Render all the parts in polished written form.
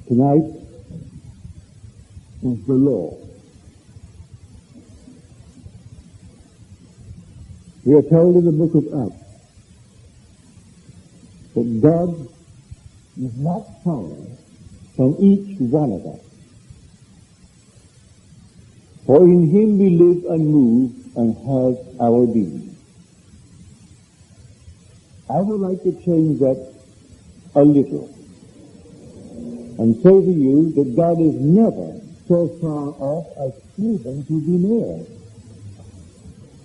Tonight is the law. We are told in the book of Acts that God is not far from each one of us. For in him we live and move and have our being. I would like to change that a little and say to you that God is never so far off as even to be near.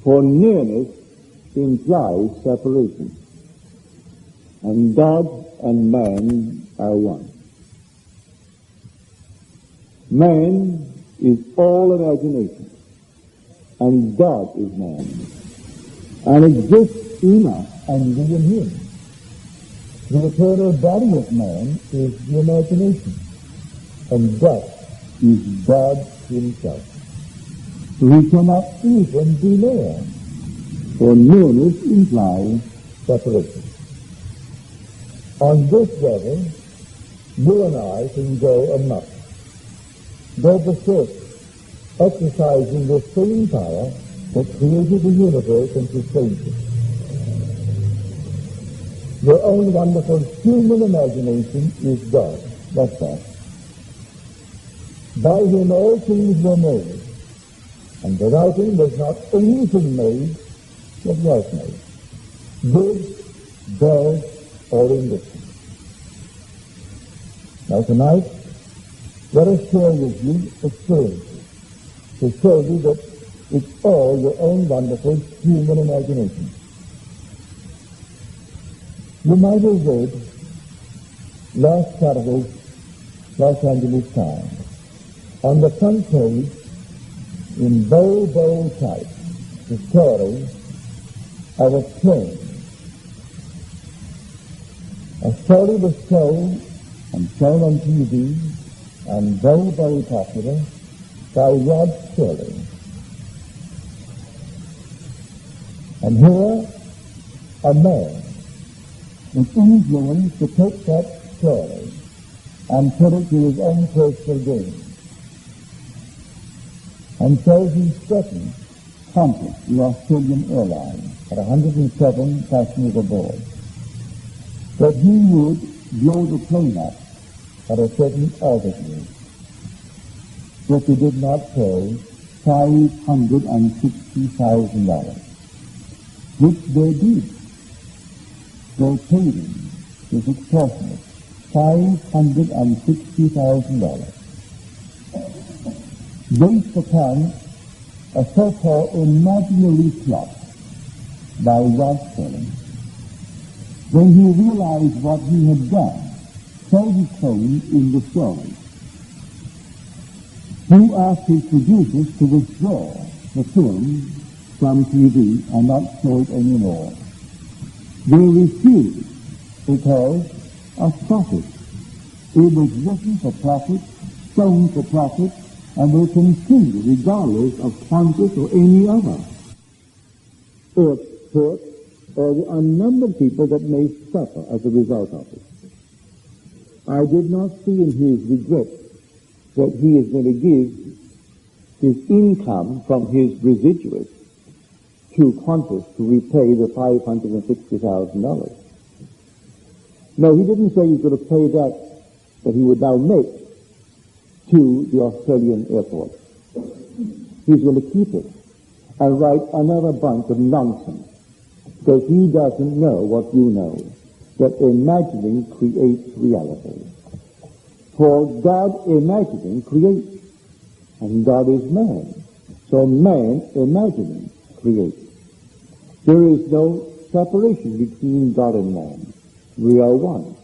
For nearness implies separation, and God and man are one. Man is all imagination, and God is man, and exists in us and we in him. The eternal body of man is the imagination, and that is God himself. We cannot even be near, for nearness implies separation. On this level, you and I can go amok, go berserk, exercising the same power that created the universe and sustains it. Your own wonderful human imagination is God. That's all. By him all things were made, and without him was not anything made that was made, good, bad, or indifferent. Now tonight, let us share with you experiences to show you that it's all your own wonderful human imagination. You might have read last Saturday's Los Angeles Times on the front page in bold type the story of a plane. A story was told and shown on TV and very popular by Rod Shirley. And here, a man was influenced to take that story and put it to his own personal gain. And so he threatened Qantas, the Australian airline, at 107 passengers aboard, that he would blow the plane up at a certain altitude if he did not pay $560,000, which they did. They paid him this extortionate $560,000 based upon a so-called imaginary plot by Rod Shirley. When he realized what he had done, so he claimed in the story, he asked his producers to withdraw the film from TV and not show it anymore. They refused because of profit. It was written for profit, shown for profit, and will continue regardless of Qantas or any other airport or the unnumbered people that may suffer as a result of it. I did not see in his regret that he is going to give his income from his residuals to Qantas to repay the $560,000. No, he didn't say he's going to pay that he would now make to the Australian airport. He's going to keep it and write another bunch of nonsense because he doesn't know what you know, that imagining creates reality. For God imagining creates, and God is man. So man imagining creates. There is no separation between God and man. We are one.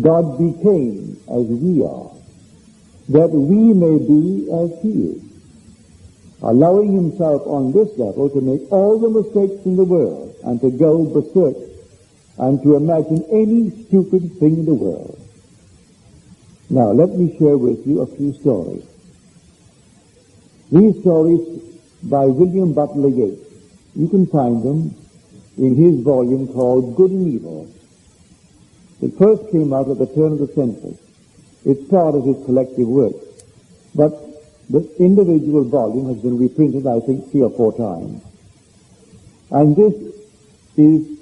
God became as we are, that we may be as he is, allowing himself on this level to make all the mistakes in the world and to go berserk and to imagine any stupid thing in the world. Now, let me share with you a few stories. These stories by William Butler Yeats. You can find them in his volume called Good and Evil. It first came out at the turn of the century. It's part of his collective work. But the individual volume has been reprinted, I think, 3 or 4 times. And this is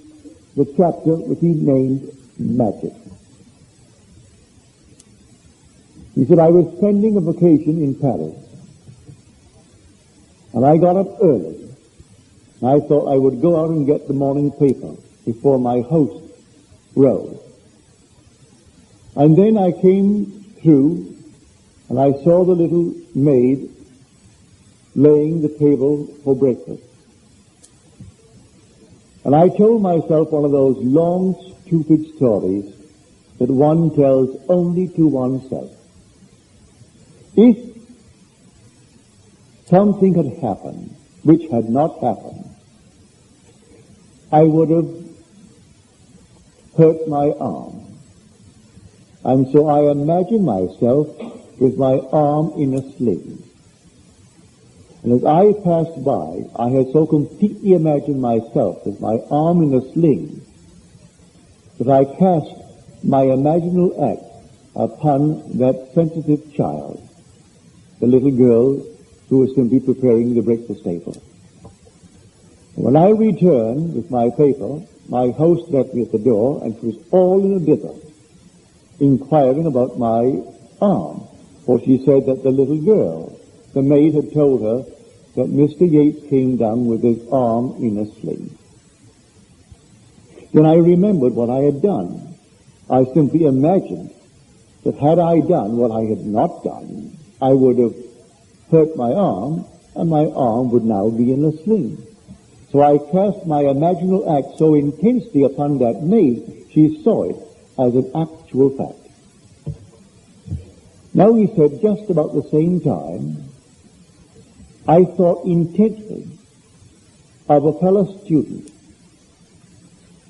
the chapter which he named Magic. He said, I was spending a vacation in Paris, and I got up early. I thought I would go out and get the morning paper before my host rose. And then I came through, and I saw the little maid laying the table for breakfast. And I told myself one of those long, stupid stories that one tells only to oneself. If something had happened which had not happened, I would have hurt my arm. And so I imagined myself with my arm in a sling. And as I passed by, I had so completely imagined myself with my arm in a sling that I cast my imaginal act upon that sensitive child, the little girl who was simply preparing the breakfast table. When I returned with my paper, my host met me at the door, and she was all in a dither, inquiring about my arm, for she said that the little girl, the maid, had told her that Mr. Yates came down with his arm in a sling. Then I remembered what I had done. I simply imagined that had I done what I had not done, I would have hurt my arm, and my arm would now be in a sling. So I cast my imaginal act so intensely upon that maid, she saw it as an actual fact. Now, he said, just about the same time, I thought intently of a fellow student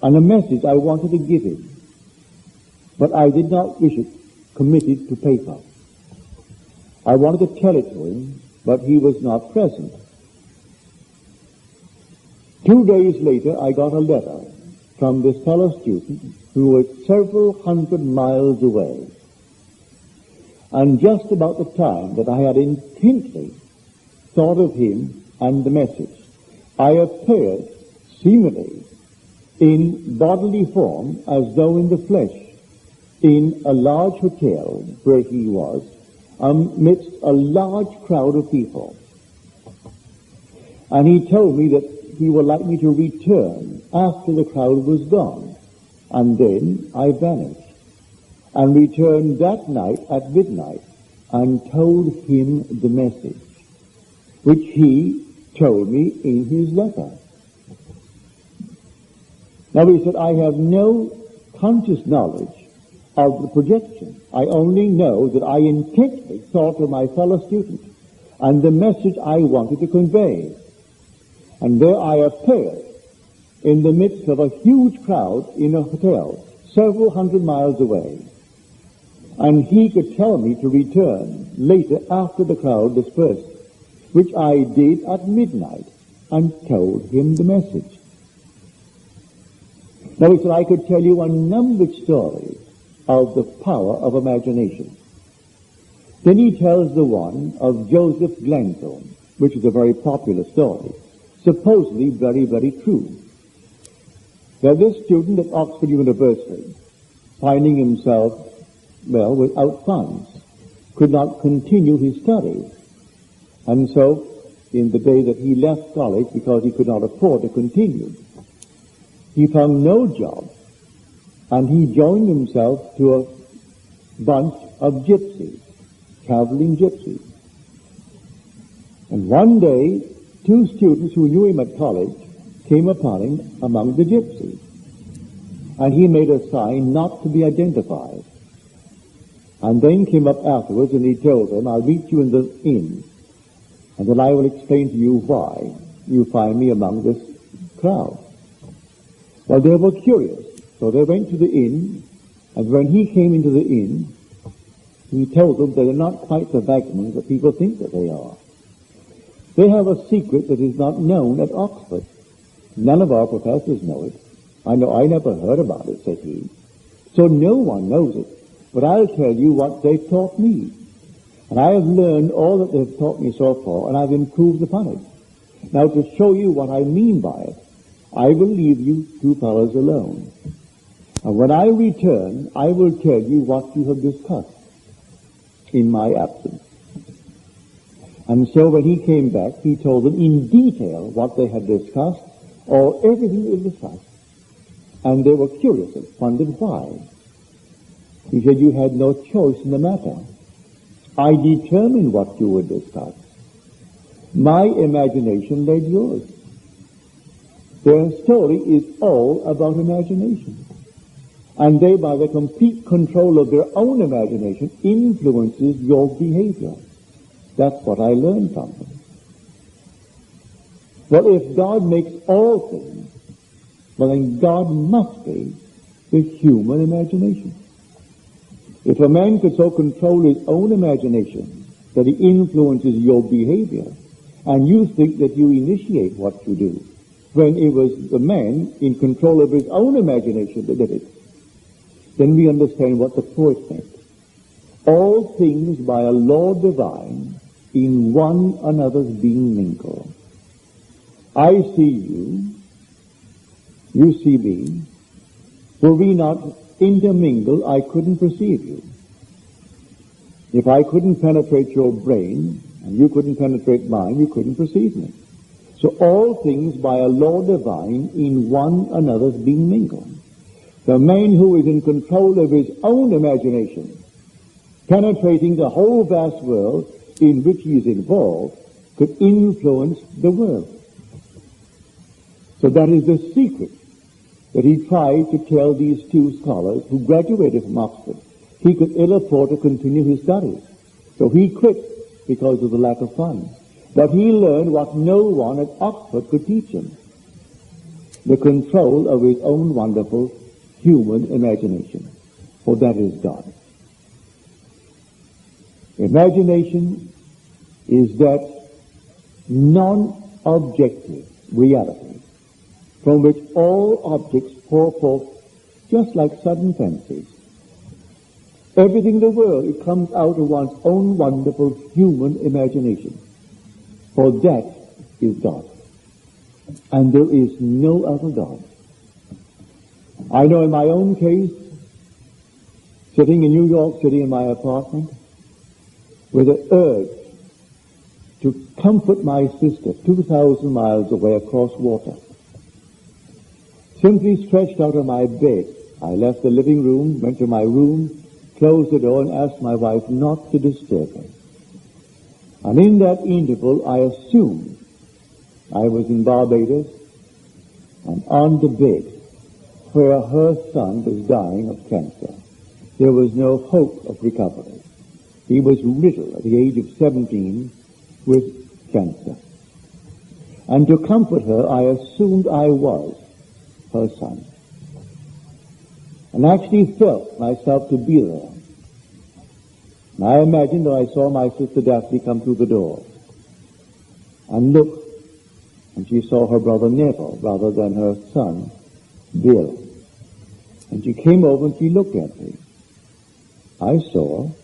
and a message I wanted to give him, but I did not wish it committed to paper. I wanted to tell it to him, but he was not present. 2 days later, I got a letter from this fellow student who was several hundred miles away. And just about the time that I had intently thought of him and the message, I appeared seemingly in bodily form, as though in the flesh, in a large hotel where he was, amidst a large crowd of people. And he told me that he would like me to return after the crowd was gone. And then I vanished and returned that night at midnight and told him the message, which he told me in his letter. Now, he said, I have no conscious knowledge of the projection. I only know that I intently thought of my fellow student and the message I wanted to convey. And there I appeared in the midst of a huge crowd in a hotel several hundred miles away. And he could tell me to return later after the crowd dispersed, which I did at midnight and told him the message. Now, he said, I could tell you a number of stories of the power of imagination. Then he tells the one of Joseph Glanville, which is a very popular story, supposedly very, very true. That this student at Oxford University, finding himself, without funds, could not continue his studies. And so, in the day that he left college because he could not afford to continue, he found no job, and he joined himself to a bunch of gypsies, traveling gypsies. And one day, 2 students who knew him at college came upon him among the gypsies, and he made a sign not to be identified. And then came up afterwards, and he told them, I'll meet you in the inn, and then I will explain to you why you find me among this crowd. Well, they were curious, so they went to the inn, and when he came into the inn, he told them they are not quite the vagabonds that people think that they are. They have a secret that is not known at Oxford. None of our professors know it. I know I never heard about it, said he. So no one knows it. But I'll tell you what they've taught me. And I have learned all that they've taught me so far, and I've improved upon it. Now, to show you what I mean by it, I will leave you two fellows alone. And when I return, I will tell you what you have discussed in my absence. And so when he came back, he told them in detail what they had discussed, or everything they discussed. And they were curious and wondered why. He said, you had no choice in the matter. I determined what you would discuss. My imagination led yours. Their story is all about imagination. And they, by the complete control of their own imagination, influences your behavior. That's what I learned from them. Well, if God makes all things, well then God must be the human imagination. If a man could so control his own imagination that he influences your behavior, and you think that you initiate what you do, when it was the man in control of his own imagination that did it, then we understand what the poet meant. All things by a law divine, in one another's being mingled. I see you, you see me. Were we not intermingled, I couldn't perceive you. If I couldn't penetrate your brain, and you couldn't penetrate mine, you couldn't perceive me. So all things by a law divine, in one another's being mingled. The man who is in control of his own imagination, penetrating the whole vast world in which he is involved, could influence the world. So that is the secret that he tried to tell these two scholars who graduated from Oxford. He could ill afford to continue his studies. So he quit because of the lack of funds. But he learned what no one at Oxford could teach him. The control of his own wonderful human imagination. For that is God. Imagination is that non-objective reality from which all objects pour forth just like sudden fancies. Everything in the world, it comes out of one's own wonderful human imagination. For that is God. And there is no other God. I know in my own case, sitting in New York City in my apartment, with an urge to comfort my sister 2,000 miles away across water. Simply stretched out on my bed, I left the living room, went to my room, closed the door, and asked my wife not to disturb her. And in that interval, I assumed I was in Barbados and on the bed where her son was dying of cancer. There was no hope of recovery. He was riddled at the age of 17 with cancer. And to comfort her, I assumed I was her son. And actually felt myself to be there. And I imagined that I saw my sister Daphne come through the door and look, and she saw her brother Neville rather than her son Bill. And she came over and she looked at me. I saw her.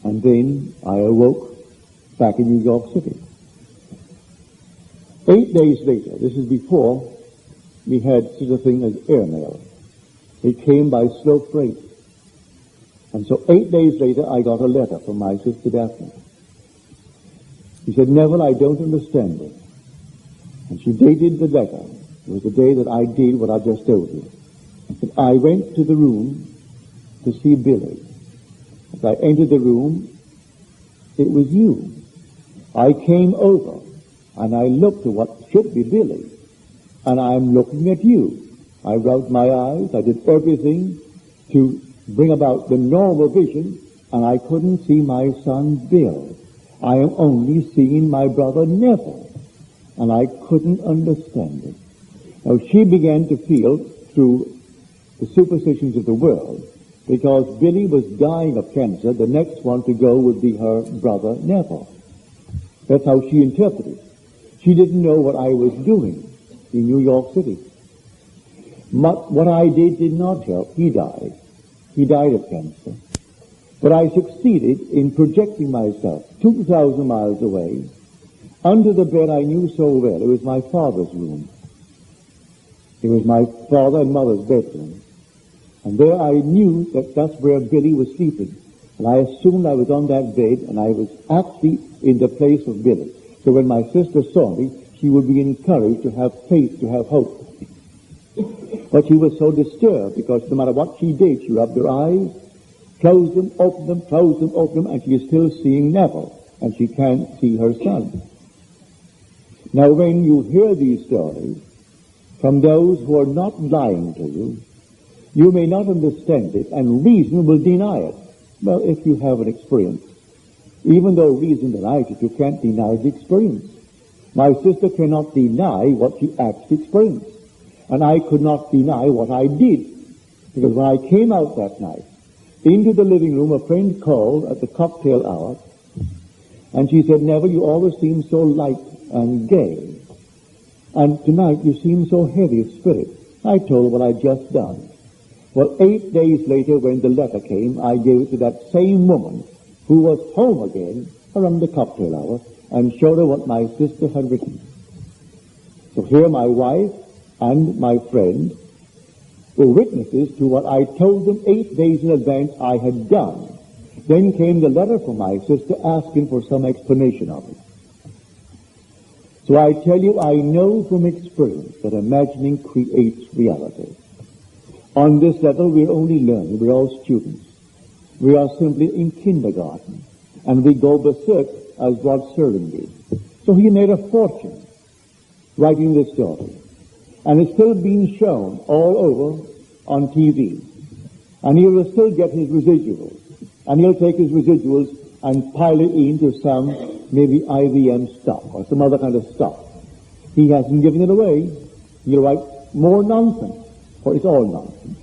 And then I awoke back in New York City. 8 days later, this is before we had such a thing as airmail. It came by slow freight. And so 8 days later, I got a letter from my sister Daphne. She said, Neville, I don't understand it. And she dated the letter. It was the day that I did what I just told you. And I went to the room to see Billy. As I entered the room, it was you. I came over, and I looked at what should be Billy, and I'm looking at you. I rubbed my eyes, I did everything to bring about the normal vision, and I couldn't see my son Bill. I am only seeing my brother Neville, and I couldn't understand it. Now she began to feel through the superstitions of the world, because Billy was dying of cancer, the next one to go would be her brother Neville. That's how she interpreted. She didn't know what I was doing in New York City. What I did not help. He died. He died of cancer. But I succeeded in projecting myself 2,000 miles away under the bed I knew so well. It was my father's room. It was my father and mother's bedroom. And there I knew that that's where Billy was sleeping. And I assumed I was on that bed, and I was actually in the place of Billy. So when my sister saw me, she would be encouraged to have faith, to have hope. But she was so disturbed because no matter what she did, she rubbed her eyes, closed them, opened them, closed them, opened them, and she is still seeing Neville, and she can't see her son. Now when you hear these stories from those who are not lying to you, you may not understand it, and reason will deny it. Well, if you have an experience, even though reason denies it, you can't deny the experience. My sister cannot deny what she actually experienced. And I could not deny what I did. Because when I came out that night, into the living room, a friend called at the cocktail hour, and she said, Neville, you always seem so light and gay. And tonight you seem so heavy of spirit. I told her what I'd just done. Well, 8 days later, when the letter came, I gave it to that same woman who was home again around the cocktail hour and showed her what my sister had written. So here my wife and my friend were witnesses to what I told them 8 days in advance I had done. Then came the letter from my sister asking for some explanation of it. So I tell you, I know from experience that imagining creates reality. On this level, we're only learning. We're all students. We are simply in kindergarten. And we go berserk as Rod Serling did. So he made a fortune writing this story. And it's still being shown all over on TV. And he will still get his residuals. And he'll take his residuals and pile it into some maybe IBM stock or some other kind of stock. He hasn't given it away. He'll write more nonsense, for it's all nonsense.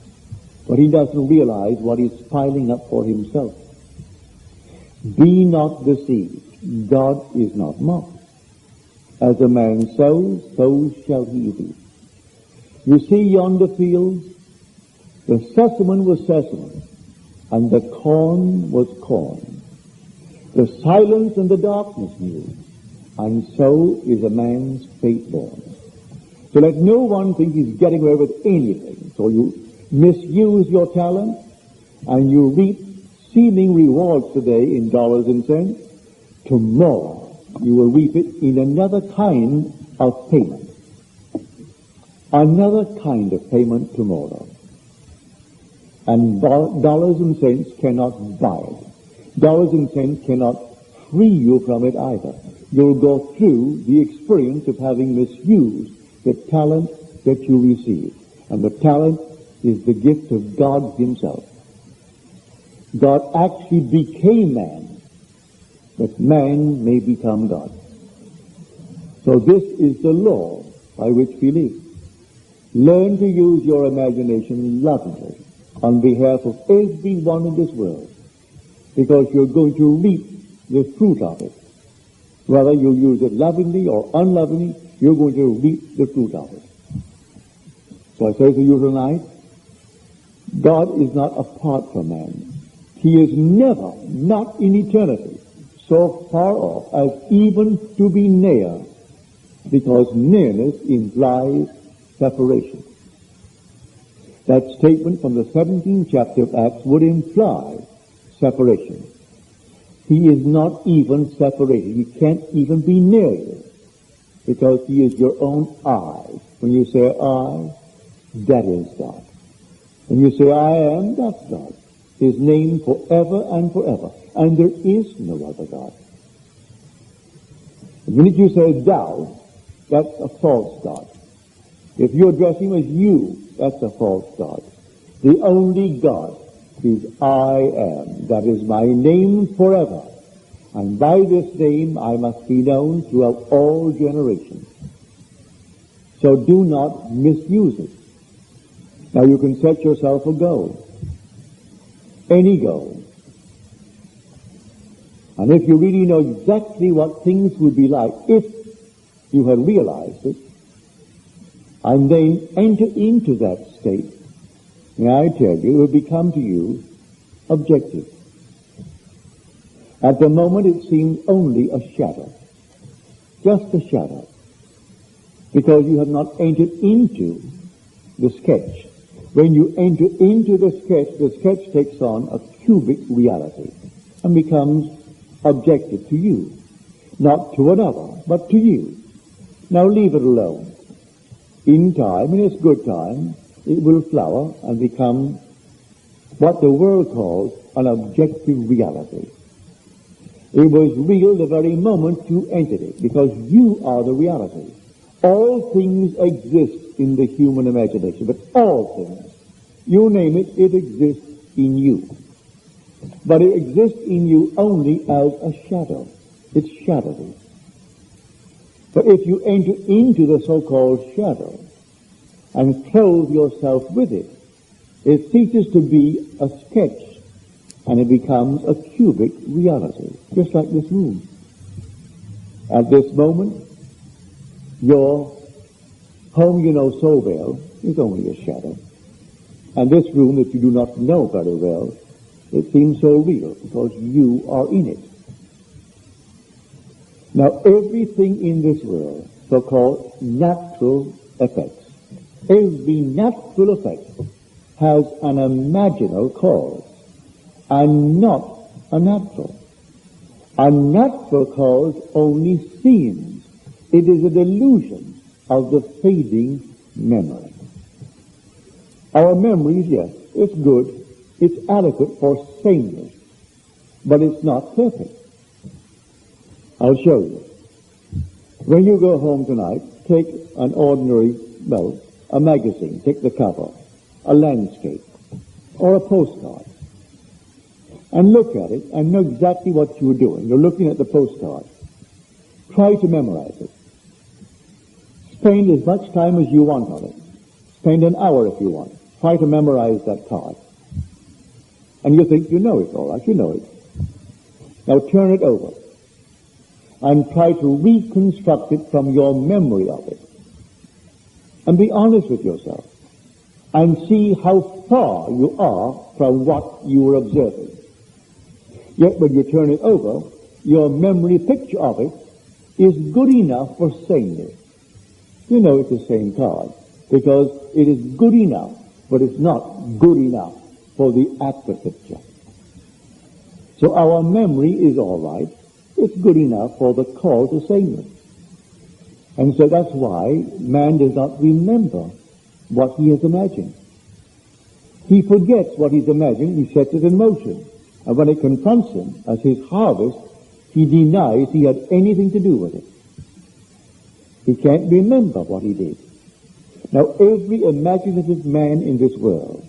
But he doesn't realize what he's piling up for himself. Be not deceived. God is not mocked. As a man sows, so shall he reap. You see yonder fields? The sesamum was sesamum, and the corn was corn. The silence and the darkness knew, and so is a man's fate born. So let no one think he's getting away with anything. So you misuse your talent, and you reap seeming rewards today in dollars and cents. Tomorrow you will reap it in another kind of payment. Another kind of payment tomorrow. And dollars and cents cannot buy it. Dollars and cents cannot free you from it either. You'll go through the experience of having misused the talent that you received. And the talent is the gift of God himself. God actually became man, that man may become God. So this is the law by which we live. Learn to use your imagination lovingly on behalf of everyone in this world, because you're going to reap the fruit of it. Whether you use it lovingly or unlovingly, you're going to reap the fruit of it. So I say to you tonight, God is not apart from man. He is never, not in eternity, so far off as even to be near, because nearness implies separation. That statement from the 17th chapter of Acts would imply separation. He is not even separated. He can't even be near you, because he is your own I. When you say I, that is God. When you say I am, that's God. His name forever and forever. And there is no other God. The minute you say thou, that's a false God. If you address him as you, that's a false God. The only God is I am. That is my name forever. And by this name I must be known throughout all generations. So do not misuse it. Now you can set yourself a goal. Any goal. And if you really know exactly what things would be like if you had realized it, and then enter into that state, May I tell you, it will become to you objective. At the moment it seems only a shadow, just a shadow, because you have not entered into the sketch. When you enter into the sketch takes on a cubic reality and becomes objective to you, not to another, but to you. Now leave it alone. In time, in its good time, it will flower and become what the world calls an objective reality. It was real the very moment you entered it, because you are the reality. All things exist in the human imagination, but all things, you name it, it exists in you. But it exists in you only as a shadow. It's shadowy. But if you enter into the so-called shadow and clothe yourself with it, it ceases to be a sketch and it becomes a cubic reality, just like this room. At this moment, your home you know so well is only a shadow. And this room that you do not know very well, it seems so real because you are in it. Now everything in this world, so-called natural effects, every natural effect has an imaginal cause and not a natural. A natural cause only seems. It is a delusion of the fading memory. Our memories, yes, it's good, it's adequate for sameness, but it's not perfect. I'll show you. When you go home tonight, take an ordinary, a magazine, take the cover, a landscape, or a postcard, and look at it and know exactly what you're doing. You're looking at the postcard. Try to memorize it. Spend as much time as you want on it. Spend an hour if you want. Try to memorize that card. And you think you know it all right. You know it. Now turn it over and try to reconstruct it from your memory of it. And be honest with yourself and see how far you are from what you were observing. Yet when you turn it over, your memory picture of it is good enough for sameness. You know it's the same card because it is good enough, but it's not good enough for the accurate picture. So our memory is all right. It's good enough for the call to sameness. And so that's why man does not remember what he has imagined. He forgets what he's imagined, he sets it in motion. And when it confronts him as his harvest, he denies he had anything to do with it. He can't remember what he did. Now every imaginative man in this world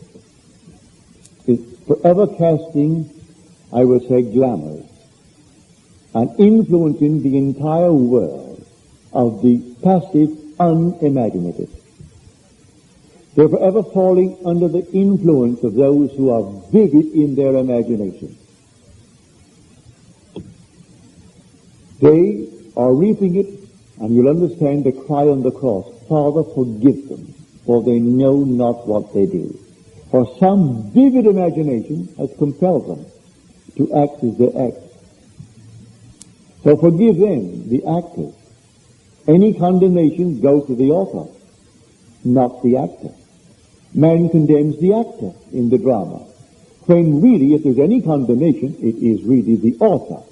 is forever casting, I would say, glamours and influencing the entire world of the passive, unimaginative. They're forever falling under the influence of those who are vivid in their imagination. They are reaping it, and you'll understand the cry on the cross, Father, forgive them, for they know not what they do. For some vivid imagination has compelled them to act as they act. So forgive them, the actors. Any condemnation goes to the author, not the actor. Man condemns the actor in the drama, when really, if there's any condemnation, it is really the author,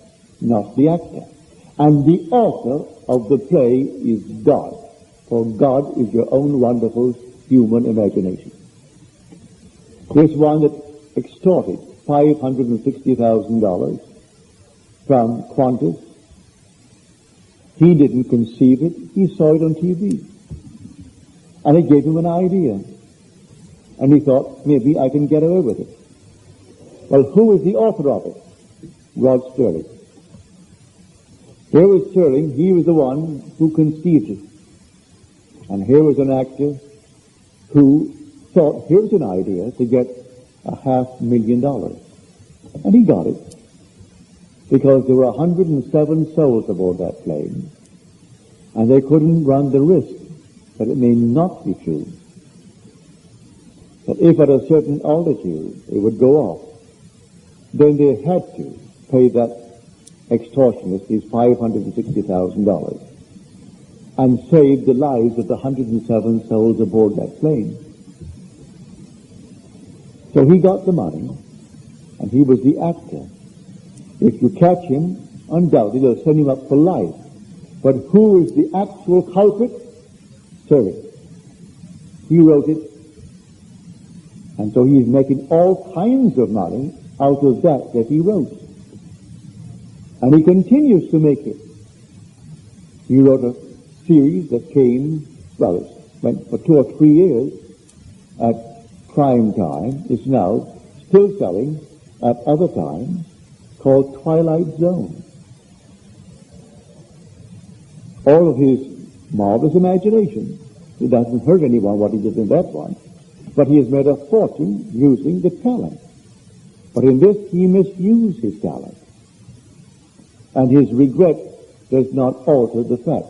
not the actor. And the author of the play is God, for God is your own wonderful human imagination. This one that extorted $560,000 from Qantas, he didn't conceive it, he saw it on TV. And it gave him an idea. And he thought, maybe I can get away with it. Well, who is the author of it? Rod Sterling. Here was Sterling, he was the one who conceived it. And here was an actor who thought, here's an idea to get $500,000. And he got it. Because there were 107 souls aboard that plane. And they couldn't run the risk that it may not be true. that if at a certain altitude it would go off, then they had to pay that extortionist his $560,000 and save the lives of the 107 souls aboard that plane. So he got the money, and he was the actor. If you catch him, undoubtedly they'll send him up for life. But who is the actual culprit? Surrey. He wrote it, and so he's making all kinds of money out of that he wrote. And he continues to make it. He wrote a series that came, well, it went for 2 or 3 years at prime time. It's now still selling at other times, called Twilight Zone. All of his marvelous imagination. It doesn't hurt anyone what he did in that one. But he has made a fortune using the talent. But in this, he misused his talent. And his regret does not alter the fact.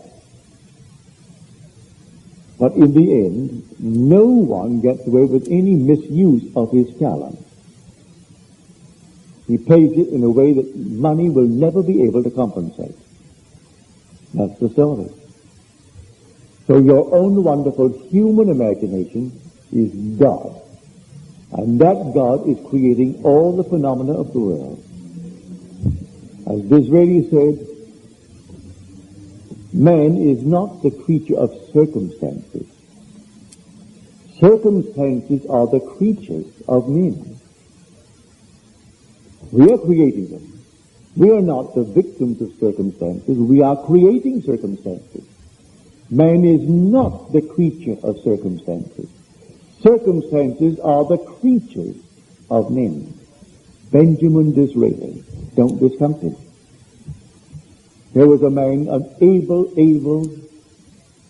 But in the end, no one gets away with any misuse of his talent. He pays it in a way that money will never be able to compensate. That's the story. So your own wonderful human imagination is God. And that God is creating all the phenomena of the world. As Disraeli said, man is not the creature of circumstances. Circumstances are the creatures of men. We are creating them. We are not the victims of circumstances. We are creating circumstances. Man is not the creature of circumstances. Circumstances are the creatures of men. Benjamin Disraeli. Don't discount him. There was a man, an able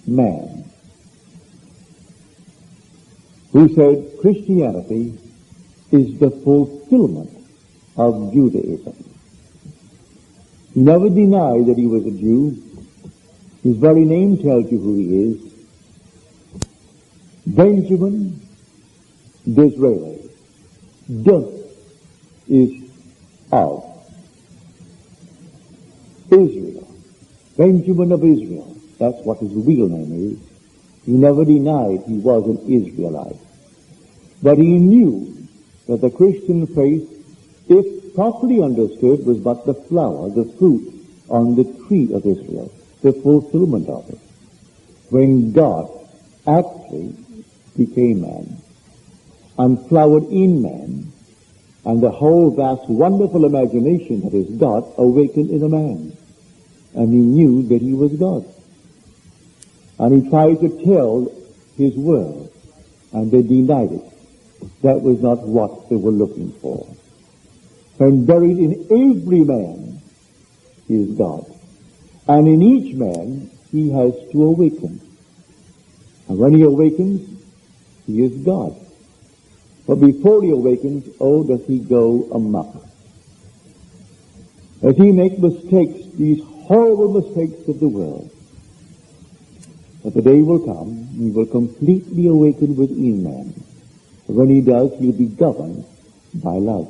man, who said Christianity is the fulfillment of Judaism. He never denied that he was a Jew. His very name tells you who he is. Benjamin Disraeli. Das is of Israel. Benjamin of Israel. That's what his real name is. He never denied he was an Israelite. But he knew that the Christian faith, if properly understood, was but the flower, the fruit on the tree of Israel, the fulfillment of it. When God actually became man and flowered in man, and the whole vast, wonderful imagination that is God awakened in a man. And he knew that he was God. And he tried to tell his world, and they denied it. That was not what they were looking for. And buried in every man is God. And in each man, he has to awaken. And when he awakens, he is God. But before he awakens, does he go amok? Does he make mistakes, these horrible mistakes of the world? But the day will come, he will completely awaken within man. And when he does, he'll be governed by love,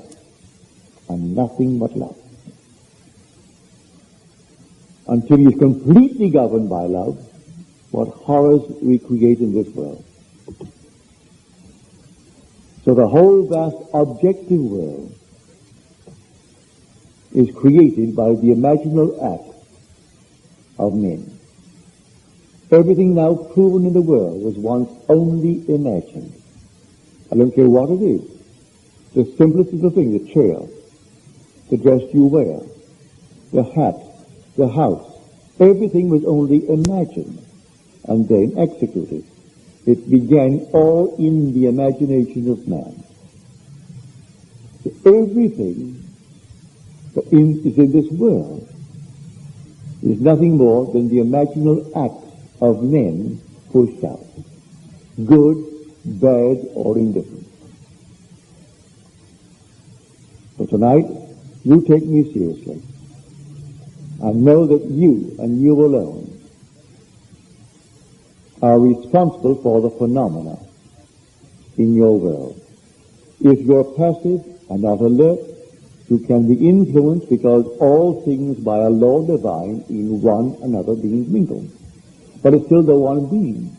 and nothing but love. Until he is completely governed by love, what horrors we create in this world. So the whole vast objective world is created by the imaginal act of men. Everything now proven in the world was once only imagined. I don't care what it is. The simplest little thing, the chair, the dress you wear, the hat, the house, everything was only imagined and then executed. It began all in the imagination of man. So everything that is in this world is nothing more than the imaginal acts of men pushed out. Good, bad, or indifferent. So tonight, you take me seriously. And know that you, and you alone, are responsible for the phenomena in your world. If you're passive and not alert, you can be influenced because all things by a law divine in one another being mingled. But it's still the one being.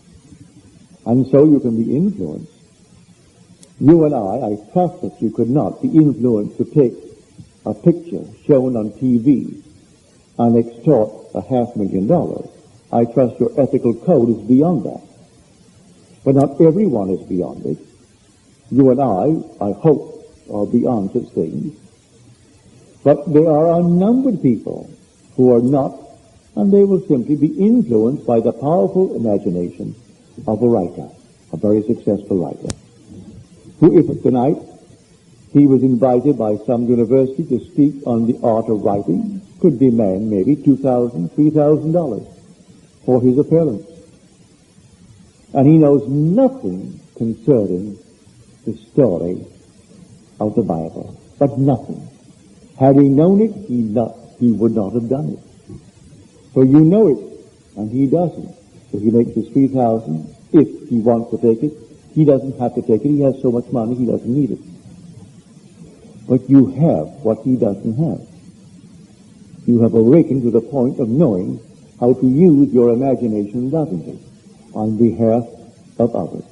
And so you can be influenced. You and I trust that you could not be influenced to take a picture shown on TV and extort $500,000. I trust your ethical code is beyond that. But not everyone is beyond it. You and I hope, are beyond such things. But there are unnumbered people who are not, and they will simply be influenced by the powerful imagination of a writer, a very successful writer, who, if tonight he was invited by some university to speak on the art of writing, could demand maybe $2,000, $3,000 for his appearance. And he knows nothing concerning the story of the Bible, but nothing. Had he known it, he would not have done it. So you know it, and he doesn't. So he makes his $3,000. If he wants to take it, he doesn't have to take it. He has so much money, he doesn't need it. But you have what he doesn't have. You have awakened to the point of knowing how to use your imagination lovingly on behalf of others.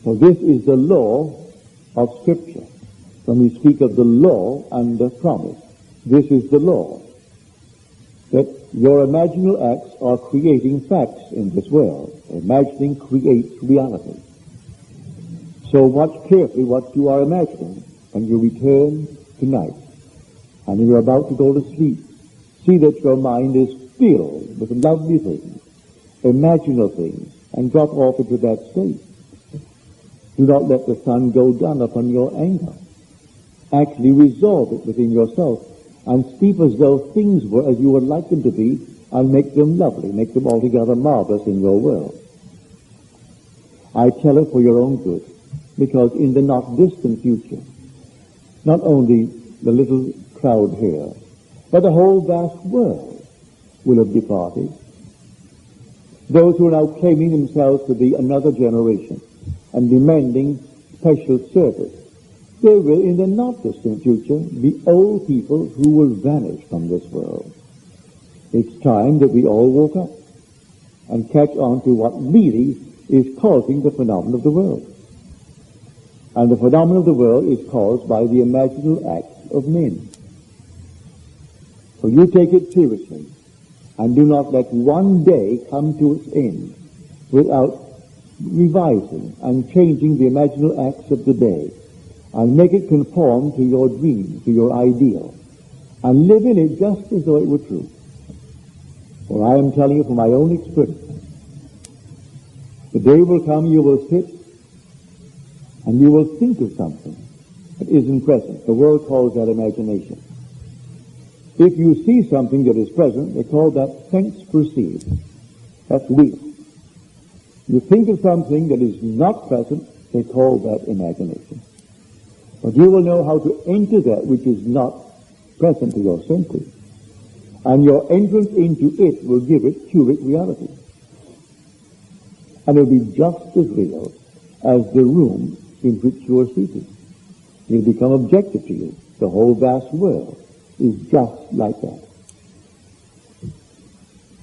So this is the law of Scripture. When we speak of the law and the promise, this is the law. That your imaginal acts are creating facts in this world. Imagining creates reality. So watch carefully what you are imagining when you return tonight and you're about to go to sleep. See that your mind is filled with lovely things, imaginal things, and drop off into that state. Do not let the sun go down upon your anger. Actually resolve it within yourself and speak as though things were as you would like them to be, and make them lovely, make them altogether marvelous in your world. I tell it for your own good, because in the not distant future, not only the little crowd here, but the whole vast world will have departed. Those who are now claiming themselves to be another generation and demanding special service, there will, in the not distant future, be old people who will vanish from this world. It's time that we all woke up and catch on to what really is causing the phenomenon of the world. And the phenomenon of the world is caused by the imaginal acts of men. So you take it seriously and do not let one day come to its end without revising and changing the imaginal acts of the day, and make it conform to your dream, to your ideal, and live in it just as though it were true. For I am telling you from my own experience, the day will come you will sit and you will think of something that isn't present. The world calls that imagination. If you see something that is present, they call that sense perceived. That's real. You think of something that is not present, they call that imagination. But you will know how to enter that which is not present to your senses. And your entrance into it will give it curate reality. And it will be just as real as the room in which you are seated. It will become objective to you. The whole vast world is just like that.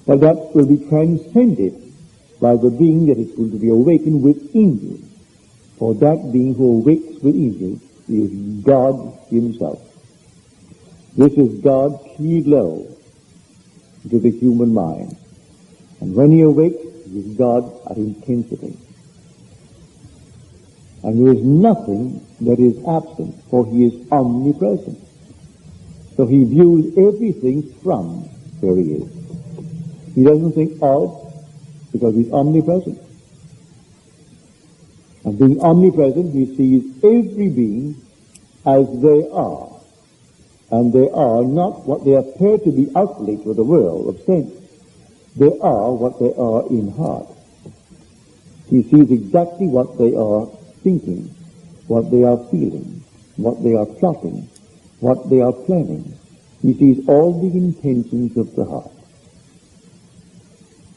But that will be transcended by the being that is going to be awakened within you. For that being who awakes within you is God himself. This is God keyed low to the human mind. And when he awakes, he is God at intensity. And there is nothing that is absent, for he is omnipresent. So he views everything from where he is. He doesn't think of, because he's omnipresent. And being omnipresent, he sees every being as they are. And they are not what they appear to be outwardly to the world of sense. They are what they are in heart. He sees exactly what they are thinking, what they are feeling, what they are plotting, what they are planning. He sees all the intentions of the heart.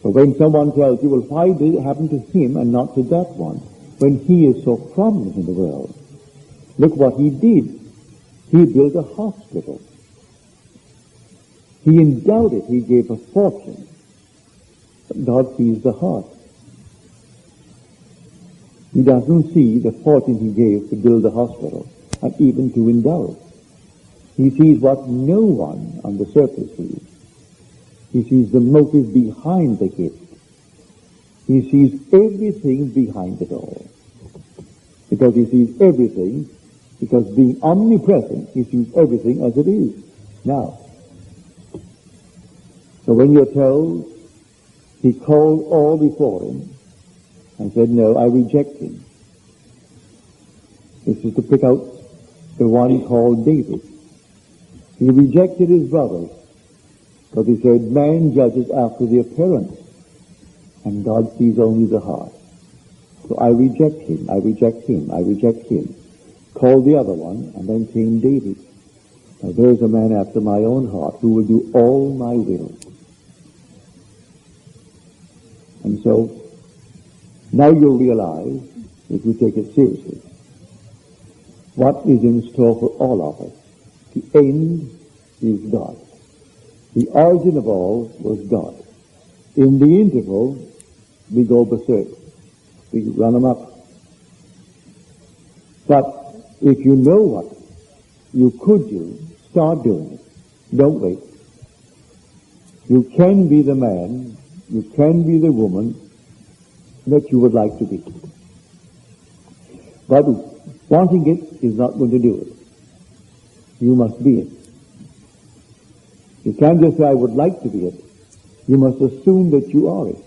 So when someone tells you, well, why did it happen to him and not to that one, when he is so prominent in the world? Look what he did. He built a hospital. He endowed it. He gave a fortune. But God sees the heart. He doesn't see the fortune he gave to build a hospital and even to endow it. He sees what no one on the surface sees. He sees the motive behind the gift. He sees everything behind it all. Because he sees everything, because being omnipresent, he sees everything as it is now. So when you're told, he called all before him and said, no, I reject him. This is to pick out the one called David. He rejected his brothers because he said, man judges after the appearance and God sees only the heart. So I reject him, I reject him, I reject him. Called the other one, and then came David. Now there's a man after my own heart who will do all my will. And so, now you'll realize, if you take it seriously, what is in store for all of us. The end is God. The origin of all was God. In the interval, we go berserk. We run amok. But if you know what you could do, start doing it. Don't wait. You can be the man, you can be the woman that you would like to be. But wanting it is not going to do it. You must be it. You can't just say, I would like to be it. You must assume that you are it,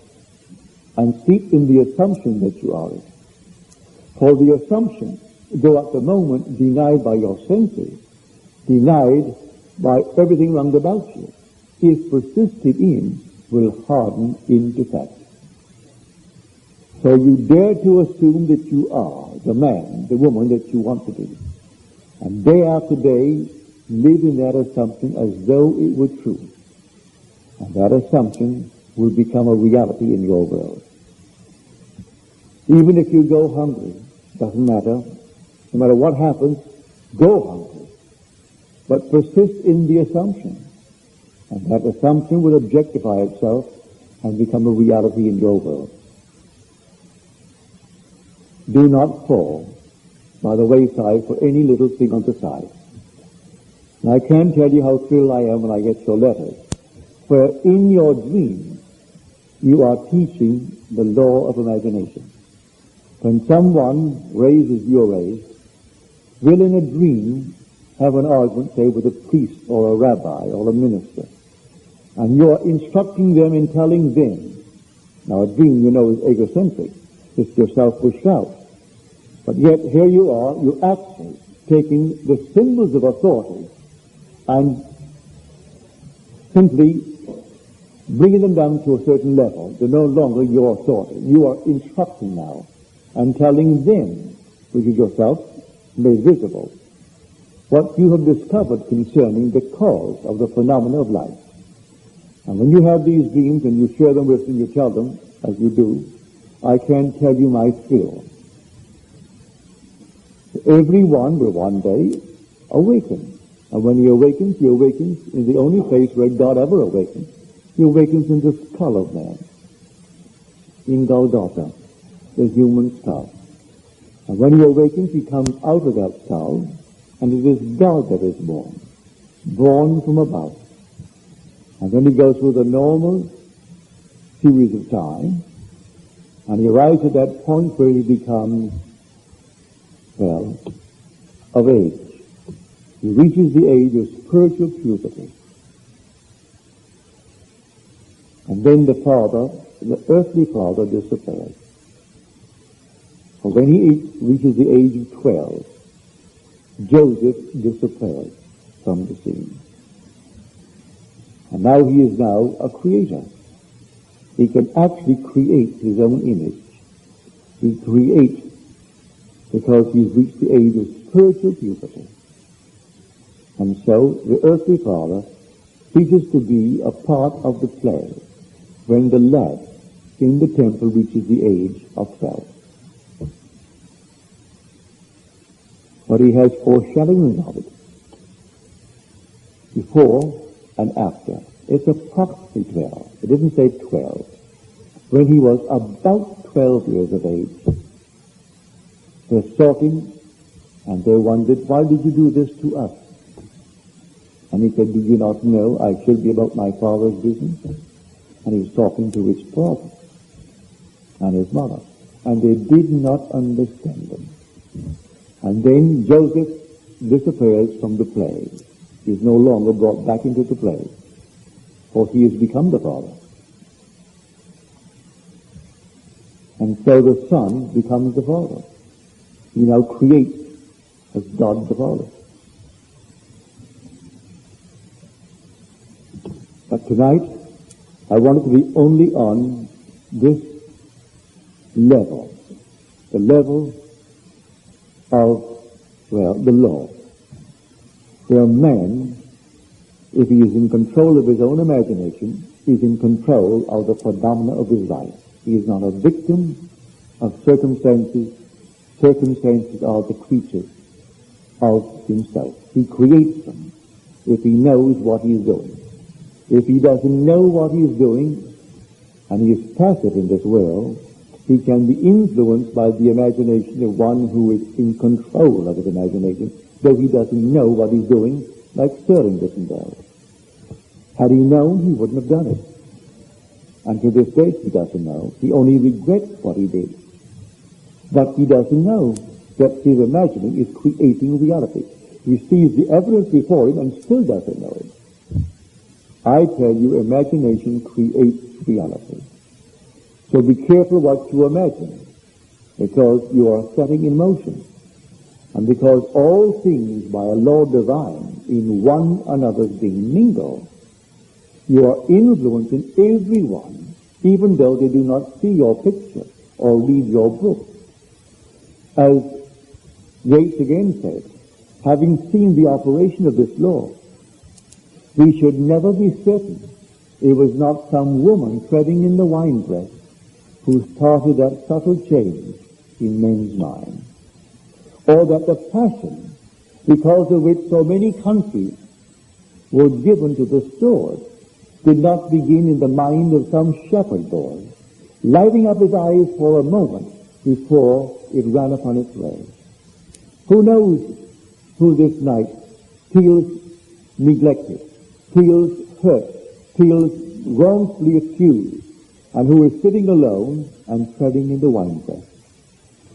and speak in the assumption that you are it. For the assumption, though at the moment denied by your senses, denied by everything round about you, if persisted in, will harden into fact. So you dare to assume that you are the man, the woman that you want to be. And day after day, live in that assumption as though it were true. And that assumption will become a reality in your world. Even if you go hungry, doesn't matter. No matter what happens, go hungry. But persist in the assumption. And that assumption will objectify itself and become a reality in your world. Do not fall by the wayside for any little thing on the side. And I can't tell you how thrilled I am when I get your letters, where in your dreams you are teaching the law of imagination. When someone raises your raise, will in a dream have an argument, say, with a priest or a rabbi or a minister, and you are instructing them in telling them. Now a dream, you know, is egocentric. It's yourself pushed out. But yet here you are, you're actually taking the symbols of authority and simply bringing them down to a certain level. They're no longer your authority. You are instructing now and telling them, which is yourself, made visible, what you have discovered concerning the cause of the phenomena of life. And when you have these dreams and you share them with them, you tell them, as you do, I can't tell you my thrill. Everyone will one day awaken. And when he awakens in the only place where God ever awakens. He awakens in the skull of man, in Golgotha, the human skull. And when he awakens, he comes out of that skull, and it is God that is born from above. And then he goes through the normal series of time, and he arrives at that point where he becomes, well, of age. He reaches the age of spiritual puberty. And then the earthly father disappears. For when he reaches the age of 12, Joseph disappears from the scene. And now he is now a creator. He can actually create his own image. He creates because he's reached the age of spiritual puberty. And so the earthly father ceases to be a part of the play. when the lad in the temple reaches the age of 12. But he has foreshadowing of it. Before and after. It's approximately 12. It didn't say 12. When he was about 12 years of age, they're talking, and they wondered, why did you do this to us? And he said, do you not know I should be about my father's business? And he was talking to his father and his mother. And they did not understand him. And then Joseph disappears from the play. He is no longer brought back into the play, for he has become the father. And so the son becomes the father. He now creates as God the Father. But tonight, I want it to be only on this level, the level of, the law, where man, if he is in control of his own imagination, is in control of the phenomena of his life. He is not a victim of circumstances. Circumstances are the creatures of himself. He creates them if he knows what he is doing. If he doesn't know what he is doing, and he is passive in this world, he can be influenced by the imagination of one who is in control of his imagination, though he doesn't know what he's doing, like Sterling didn't know. Had he known, he wouldn't have done it. And to this day, he doesn't know. He only regrets what he did. But he doesn't know that his imagining is creating reality. He sees the evidence before him and still doesn't know it. I tell you, imagination creates reality. So be careful what you imagine, because you are setting in motion. And because all things by a law divine in one another's being mingle, you are influencing everyone, even though they do not see your picture or read your book. As Yates again said, having seen the operation of this law, we should never be certain it was not some woman treading in the winepress who started that subtle change in men's minds. Or that the passion, because of which so many countries were given to the sword, did not begin in the mind of some shepherd boy, lighting up his eyes for a moment before it ran upon its way. Who knows who this night feels neglected, feels hurt, feels wrongfully accused, and who is sitting alone and treading in the winepress,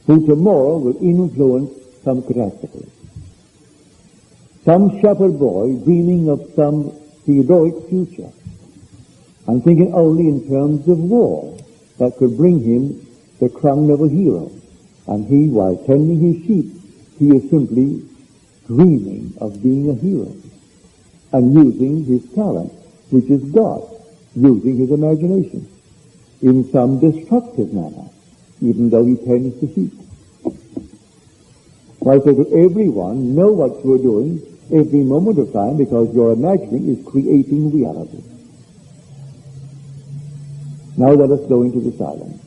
who tomorrow will influence some catastrophe. Some shepherd boy dreaming of some heroic future, and thinking only in terms of war that could bring him the crown of a hero. And he, while tending his sheep, he is simply dreaming of being a hero and using his talent, which is God, using his imagination in some destructive manner, even though he tends the sheep. So I say to everyone, know what you are doing every moment of time, because your imagining is creating reality. Now let us go into the silence.